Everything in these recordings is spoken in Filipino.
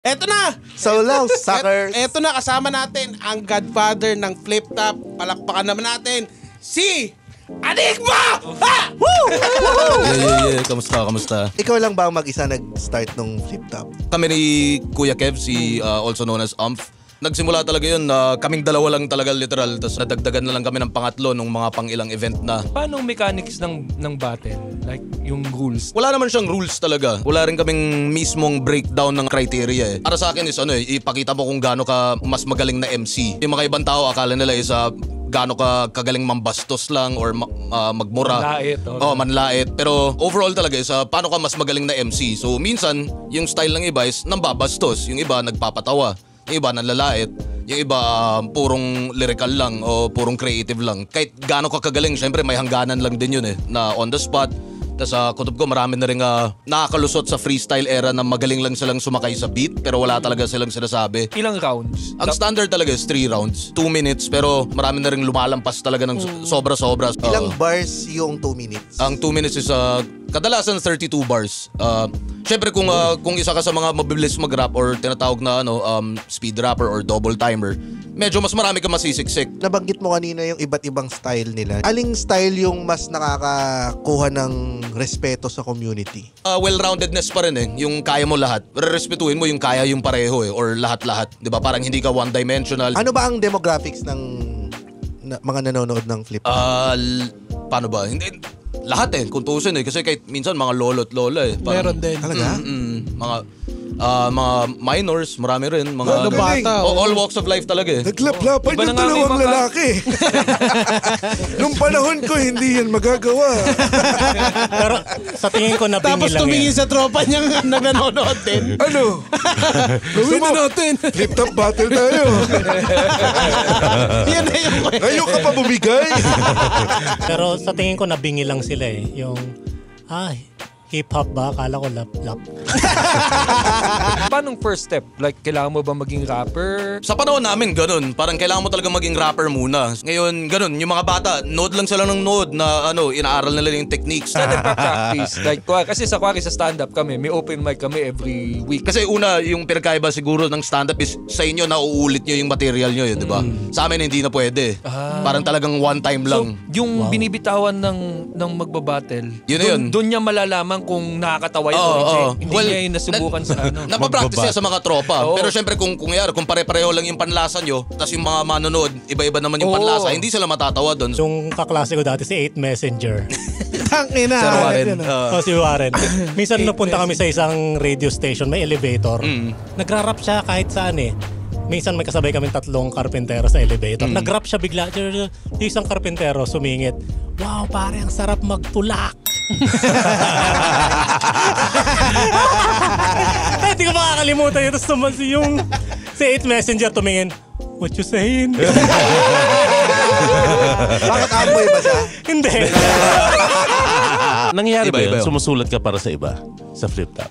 Eto na! So long, suckers! Eto na, kasama natin ang godfather ng Flip Top. Palakpakan naman natin si Enigma! Ha! Woo! Yeah. Kamusta? Ikaw lang ba ang mag-isa nag-start nung Flip Top? Kami ni Kuya Kev, also known as Umph. Nagsimula talaga yun, kaming dalawa lang talaga literal. Tapos nadagdagan na lang kami ng pangatlo nung mga pang-ilang event na. Paano ang mechanics ng battle? Like, yung rules? Wala naman siyang rules talaga. Wala rin kaming mismong breakdown ng criteria eh. Para sa akin is ipakita mo kung gaano ka mas magaling na MC. Yung mga ibang tao akala nila is gaano ka kagaling mambastos lang or magmura. Manlait. Manlait. Pero overall talaga is paano ka mas magaling na MC. So minsan, yung style ng iba is nambabastos. Yung iba nagpapatawa. Yung iba nanlalait. Yung iba purong lyrical lang o purong creative lang. Kahit gaano ka kagaling, syempre may hangganan lang din yun na on the spot. Tapos kutob ko marami na rin nakakalusot sa freestyle era na magaling lang silang sumakay sa beat pero wala talaga silang sinasabi. Ilang rounds? Ang standard talaga is 3 rounds, 2 minutes pero marami na rin lumalampas talaga ng sobra-sobra. Ilang bars yung 2 minutes? Ang 2 minutes is kadalasan 32 bars. Syempre kung isa ka sa mga mabibilis mag-rap or tinatawag na speed rapper or double timer, medyo mas marami ka masisiksik. Nabanggit mo kanina yung iba't ibang style nila. Aling style yung mas nakakakuha ng respeto sa community? Well-roundedness pa rin yung kaya mo lahat. Rerespetuhin mo yung kaya yung pareho or lahat-lahat. 'Di ba? Parang hindi ka one-dimensional. Ano ba ang demographics ng mga nanonood ng Flip Top? Paano ba? Hindi lahat kung tuusin kasi kahit minsan mga lolo't lola Meron din. Talaga? Mga minors, marami rin. Mga bata. All walks of life talaga Naglaplapan Iba yung na nga may dalawang mga- lalaki. Nung panahon ko, hindi yan magagawa. Pero sa tingin ko nabingi Tapos lang tumingin yan. sa tropa niyang nanonood din. Ano? Gawin na natin. Flip top battle tayo. Yan na yung Ngayon ka pa bumigay. Pero sa tingin ko nabingi lang sila Yung, hip-hop ba? Akala ko lap-lap. Paano first step? Like, kailangan mo ba maging rapper? Sa panahon namin, ganun. Parang kailangan mo talaga maging rapper muna. Ngayon, ganun. Yung mga bata, node lang sila ng node na inaaral nila yung techniques. Saan nagpa-practice? Like, kasi sa stand-up kami, may open mic kami every week. Kasi una, yung pinakaiba siguro ng stand-up is sa inyo, nauulit nyo yung material nyo di ba? Sa amin, hindi na pwede. Parang talagang one time So, lang. yung binibitawan ng magbabattle, Yun na yun. doon niya malalaman kung nakakatawa yun o hindi. Hindi niya yung nasubukan sa Napapractice siya sa mga tropa. Oo. Pero syempre kung pare-pareho lang yung panlasa nyo, tas yung mga manonood, iba-iba naman yung Oo. panlasa, hindi sila matatawa doon. Yung kaklase ko dati, si 8 Messenger. Tangina. Sir Warren. Si Warren. Minsan napunta kami sa isang radio station, may elevator. Nagra-rap siya kahit saan Minsan may kasabay kaming 3 karpentero sa elevator. Nag-rap siya bigla. Yung isang karpentero sumingit. Wow, pare, ang sarap magtulak. Hindi ko makakalimutan yun. Tapos si 8 Messenger tumingin. What you saying? Bakit amboy ba siya? Hindi. Nangyayari ba Iba-iba yun? yun. Sumusulat ka para sa iba? Sa flip top?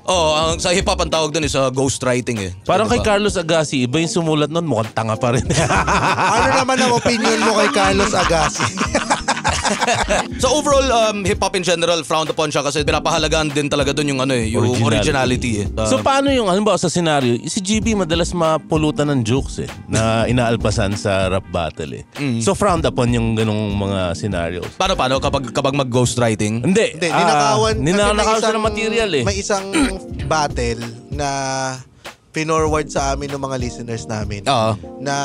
Sa hip-hop ang tawag doon is ghostwriting Parang kay Diba? Carlos Agassi, iba yung sumulat nun, mukhang tanga pa rin. Ano naman ang opinion mo kay Carlos Agassi? So overall, hip-hop in general, frowned upon siya kasi pinapahalagaan din talaga doon yung yung originality So paano yung, halimbawa sa senaryo, si GB madalas mapulutan ng jokes na inaalpasan sa rap battle So frowned upon yung ganong mga scenarios. Paano kapag mag-ghostwriting? Hindi. Hindi, ninakawan. kasi may Ninakawan isang- sila ng material May isang battle na pinorward sa amin ng mga listeners namin. Oo. Na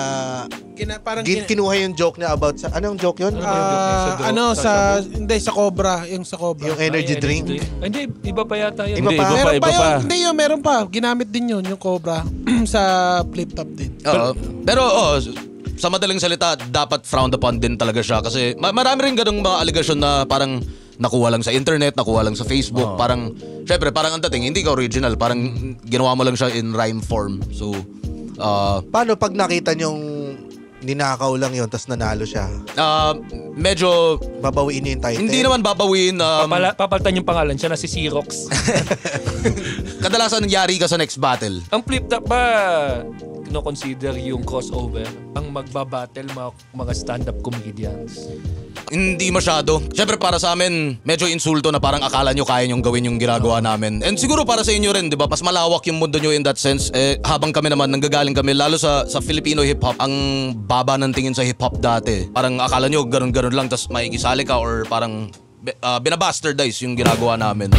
Parang kinuha yung joke niya about sa... Anong joke yun? hindi, sa Cobra. Yung sa Cobra. Yung energy drink. Hindi, iba pa yata yun. Iba Hindi, pa? iba Meron pa pa. yun. Hindi yun, meron pa. Ginamit din yun, yung Cobra. Sa Flip Top din. Pero sa madaling salita, dapat frowned upon din talaga siya kasi marami rin ganung mga aligasyon na parang nakuha lang sa internet, nakuha lang sa Facebook. Parang, syempre, parang ang dating, hindi ka original. Parang ginawa mo lang siya in rhyme form. So, Paano pag nakita niyong ninakaw lang yun tapos nanalo siya? medyo, Babawiin niyo yung title? hindi naman babawiin. Papalitan yung pangalan siya na si Xerox. Kadalasan nangyari ka sa next battle. Ang flip top ba, consider yung crossover ang magbabattle mga stand-up comedians? Hindi masyado. Siyempre para sa amin, medyo insulto na parang akala nyo kaya nyong gawin yung ginagawa namin. And siguro para sa inyo rin, di ba? Mas malawak yung mundo nyo in that sense. Habang kami naman, nanggagaling kami, lalo sa Filipino hip-hop, ang baba ng tingin sa hip-hop dati. Parang akala nyo, ganun-ganun lang, tas makikisali ka or parang binabastardize yung ginagawa namin.